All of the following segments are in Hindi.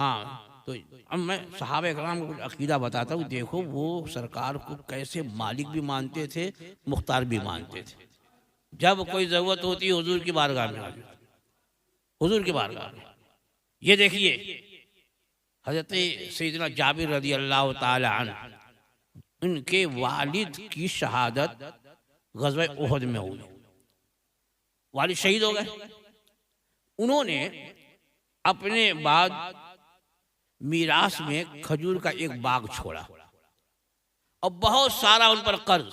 हाँ, तो अब मैं सहाबा कराम का कुछ अकीदा बताता हूँ। देखो वो सरकार को कैसे मालिक भी मानते थे, मुख्तार भी मानते थे। जब कोई ज़रूरत होती है हुजूर की बारगाह में आ जाओ, हुजूर की बारगाह में। ये देखिए हजरत सैयदना जाबिर रज़ी अल्लाह ताला अन्हु, उनके वालिद की शहादत ग़ज़वा उहद में हुई। वालिद शहीद हो गए। उन्होंने अपने बाद मीरास में खजूर का एक बाग छोड़ा और बहुत सारा उन पर कर्ज,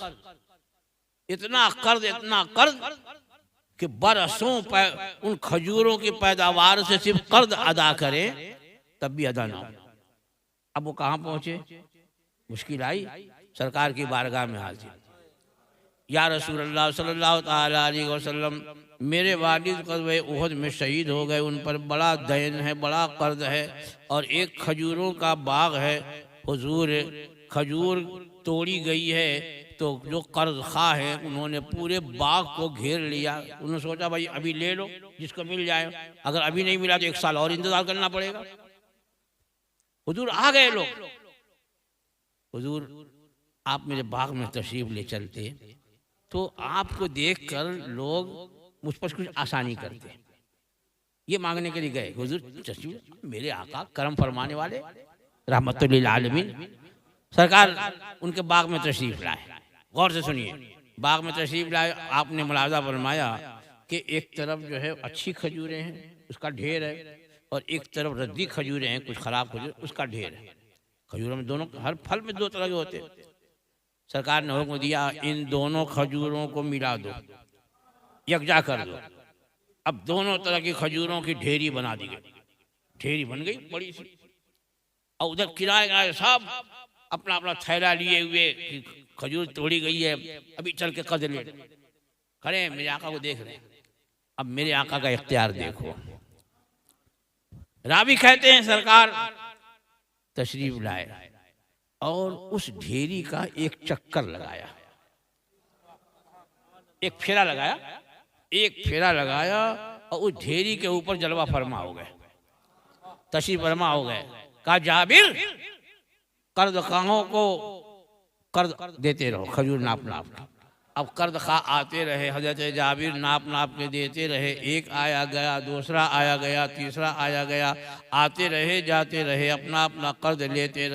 इतना कर्ज कि बरसों उन खजूरों की पैदावार से सिर्फ कर्ज अदा करें तब भी अदा ना हो। अब वो कहाँ पहुंचे? मुश्किल आई, सरकार की बारगाह में हाजिर। या रसूलल्लाह सल्लल्लाहु ताला अलैहि वसल्लम, मेरे वालिद ग़ज़वा उहद में शहीद हो गए, उन पर बड़ा दैन है, बड़ा कर्ज है और एक खजूरों का बाग है। हुजूर, खजूर तोड़ी गई है तो जो कर्ज खा है उन्होंने पूरे बाग को घेर लिया। उन्होंने सोचा भाई अभी ले लो जिसको मिल जाए, अगर अभी नहीं मिला तो 1 साल और इंतजार करना पड़ेगा। हुजूर आ गए लोग, हुजूर आप मेरे बाग में तशरीफ ले चलते तो आपको देखकर लोग मुझ पर कुछ आसानी करते। ये मांगने के लिए गए, हुजूर तशरीफ, मेरे आका करम फरमाने वाले रहमतुल लिल आलमीन, सरकार उनके बाग में तशरीफ लाए। गौर से सुनिए, बाग में तशरीफ लाए, आपने मुलाजा फरमाया कि एक तरफ जो है अच्छी खजूरें हैं उसका ढेर है और एक तरफ रद्दी खजूरें हैं, कुछ खराब खजूर उसका ढेर है। खजूरों में दोनों, हर फल में 2 तरह के होते हैं। सरकार ने हुक्म दिया इन दोनों खजूरों को मिला दो, यकजा कर दो। अब दोनों तरह की खजूरों की ढेरी बना दी गई, ढेरी बन गई बड़ी सी। और उधर किनारे किनारे सब अपना अपना थैला लिए हुए, खजूर तोड़ी गई है, अभी चल के कद ले खड़े, मेरे आका को देख रहे हैं। अब मेरे आका का इख्तियार देखो। रावी कहते हैं सरकार तशरीफ लाए और उस ढेरी का एक चक्कर लगाया, एक फेरा लगाया और उस ढेरी के ऊपर जलवा फरमा हो गए, तशरीफ फरमा हो गए। कहा जाबिर कर्ज खाओं को कर्ज देते रहो, खजूर नाप नाप। अब कर्ज खा आते रहे, हजरत जाबिर नाप नाप के देते रहे। एक आया गया, दूसरा आया गया, तीसरा आया गया, आते रहे जाते रहे, अपना अपना कर्ज लेते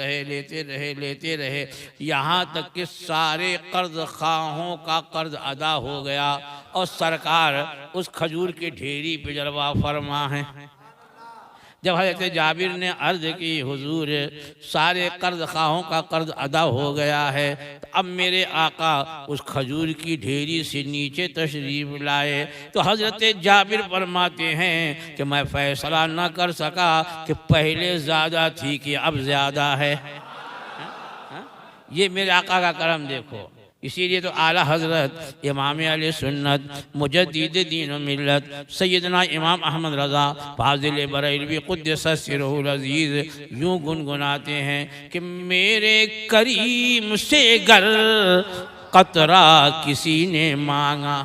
रहे, यहाँ तक कि सारे कर्ज खाहों का कर्ज अदा हो गया और सरकार उस खजूर की ढेरी पे जलवा फरमा है। जब हज़रत जाबिर ने अर्ज़ की हुजूर सारे कर्ज खाहों का कर्ज अदा हो गया है, तो अब मेरे आका उस खजूर की ढेरी से नीचे तशरीफ लाए। तो हज़रत जाबिर फरमाते हैं कि मैं फैसला न कर सका कि पहले ज़्यादा थी कि अब ज़्यादा है। ये मेरे आका का करम देखो। इसीलिए तो आला हज़रत इमाम अहले सुन्नत मुजद्दिद दीन व मिल्लत सैयदना इमाम अहमद रज़ा फाज़िल बरेलवी क़ुद्दस सिरहुल अज़ीज़ यूँ गुनगुनाते हैं कि मेरे करीम से गर कतरा किसी ने मांगा।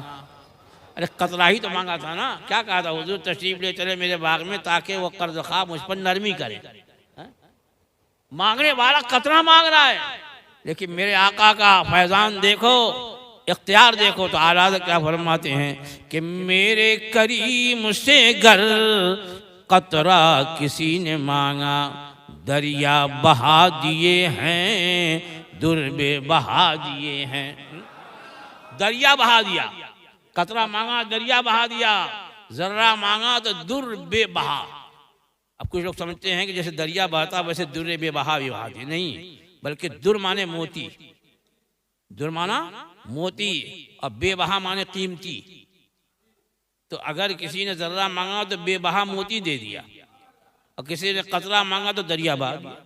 अरे कतरा ही तो मांगा था ना। क्या कहा था हुजूर तशरीफ ले चले मेरे बाग में ताकि वो कर्ज खा मुझ पर नरमी करे। मांगने वाला कतरा मांग रहा है, लेकिन मेरे आका का फैज़ान देखो, इख्तियार देखो। तो आला क्या फरमाते हैं कि मेरे करीम से गर कतरा किसी ने मांगा, दरिया बहा दिए हैं दुर्बे बहा दिए हैं। दरिया बहा दिया, कतरा मांगा दरिया बहा दिया, जर्रा मांगा तो दुर्बे बहा। अब कुछ लोग समझते हैं कि जैसे दरिया बहता वैसे दुर्रे बेबहा भी बहा दिए, नहीं, बल्कि दुर माने मोती, दुर माना मोती और बेबहा माने कीमती। तो अगर किसी ने जर्रा मांगा तो बेबहा मोती दे दिया और किसी ने कतरा मांगा तो दरिया बहा दिया।